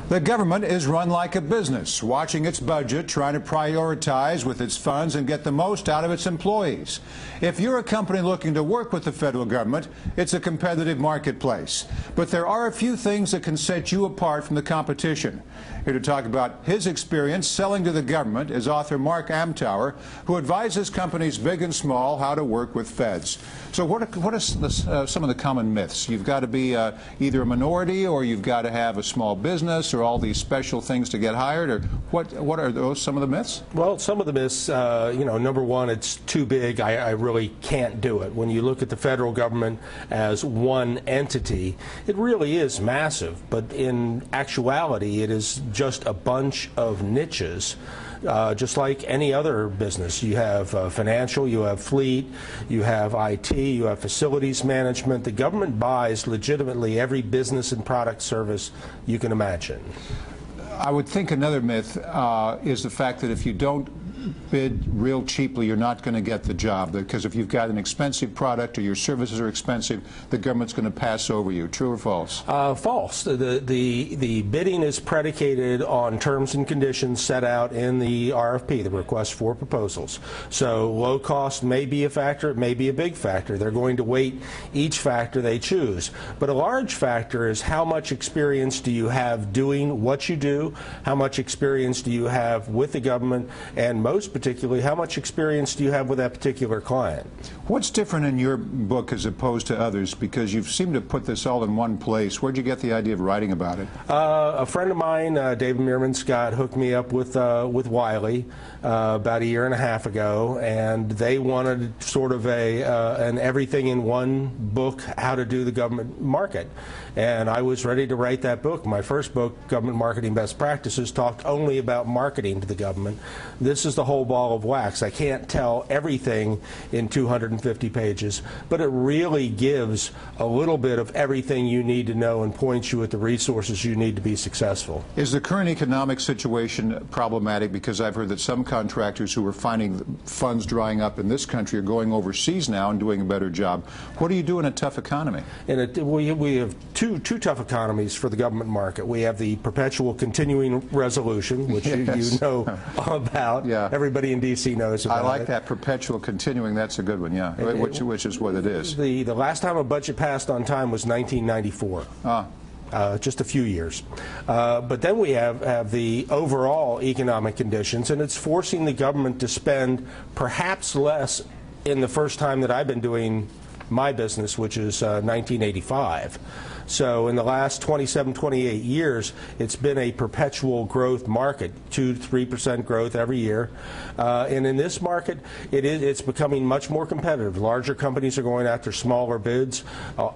The government is run like a business, watching its budget, trying to prioritize with its funds and get the most out of its employees. If you're a company looking to work with the federal government, it's a competitive marketplace. But there are a few things that can set you apart from the competition. Here to talk about his experience selling to the government is author Mark Amtower, who advises companies big and small how to work with feds. So what are some of the common myths? You've got to be either a minority, or you've got to have a small business, or all these special things to get hired, or what are those, some of the myths? Well, some of the myths, number one, it's too big. I really can't do it. When you look at the federal government as one entity, it really is massive, but in actuality, it is just a bunch of niches. Just like any other business. You have financial, you have fleet, you have IT, you have facilities management. The government buys legitimately every business and product service you can imagine. I would think another myth is the fact that if you don't bid real cheaply, you're not going to get the job, because if you've got an expensive product or your services are expensive, the government's going to pass over you. True or false? False. The bidding is predicated on terms and conditions set out in the RFP, the request for proposals. So low cost may be a factor, it may be a big factor. They're going to weight each factor they choose. But a large factor is how much experience do you have doing what you do, how much experience do you have with the government, and most particularly, how much experience do you have with that particular client? What's different in your book as opposed to others? Because you seem to put this all in one place. Where'd you get the idea of writing about it? A friend of mine, David Meerman Scott, hooked me up with Wiley about a year and a half ago, and they wanted sort of an everything in one book, how to do the government market. And I was ready to write that book. My first book, Government Marketing Best Practices, talked only about marketing to the government. This is the whole ball of wax. I can't tell everything in 250 pages, but it really gives a little bit of everything you need to know and points you at the resources you need to be successful. Is the current economic situation problematic? Because I've heard that some contractors who are finding funds drying up in this country are going overseas now and doing a better job. What do you do in a tough economy? We have two tough economies for the government market. We have the perpetual continuing resolution, which yes. You know all about. Yeah. Everybody in D.C. knows about it. I like that, perpetual continuing. That's a good one, yeah, which is what it is. The last time a budget passed on time was 1994. Just a few years. But then we have the overall economic conditions, and it's forcing the government to spend perhaps less in the first time that I've been doing my business, which is 1985. So in the last 27, 28 years, it's been a perpetual growth market, 2 to 3% growth every year. And in this market, it's becoming much more competitive. Larger companies are going after smaller bids.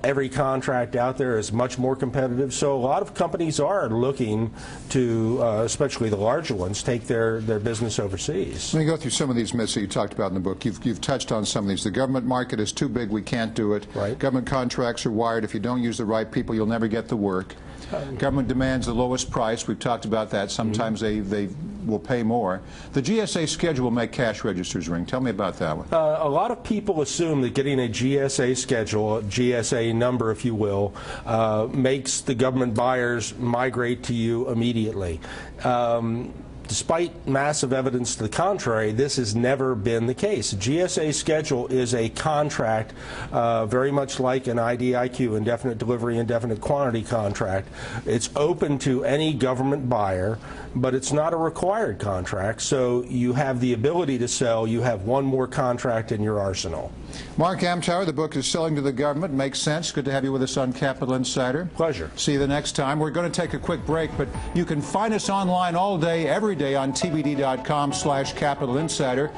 Every contract out there is much more competitive. So a lot of companies are looking to, especially the larger ones, take their business overseas. Let me go through some of these myths that you talked about in the book. You've touched on some of these. The government market is too big, we can't do it. Right. Government contracts are wired. If you don't use the right people, you'll never get the work. Government demands the lowest price. We've talked about that. Sometimes they will pay more. The GSA schedule will make cash registers ring. Tell me about that one. A lot of people assume that getting a GSA schedule, a GSA number, if you will, makes the government buyers migrate to you immediately. Despite massive evidence to the contrary, this has never been the case. A GSA schedule is a contract very much like an IDIQ, indefinite delivery, indefinite quantity contract. It's open to any government buyer, but it's not a required contract, so you have the ability to sell. You have one more contract in your arsenal. Mark Amtower, the book is Selling to the Government. Makes sense. Good to have you with us on Capital Insider. Pleasure. See you the next time. We're going to take a quick break, but you can find us online all day, every day on tbd.com/Capital Insider.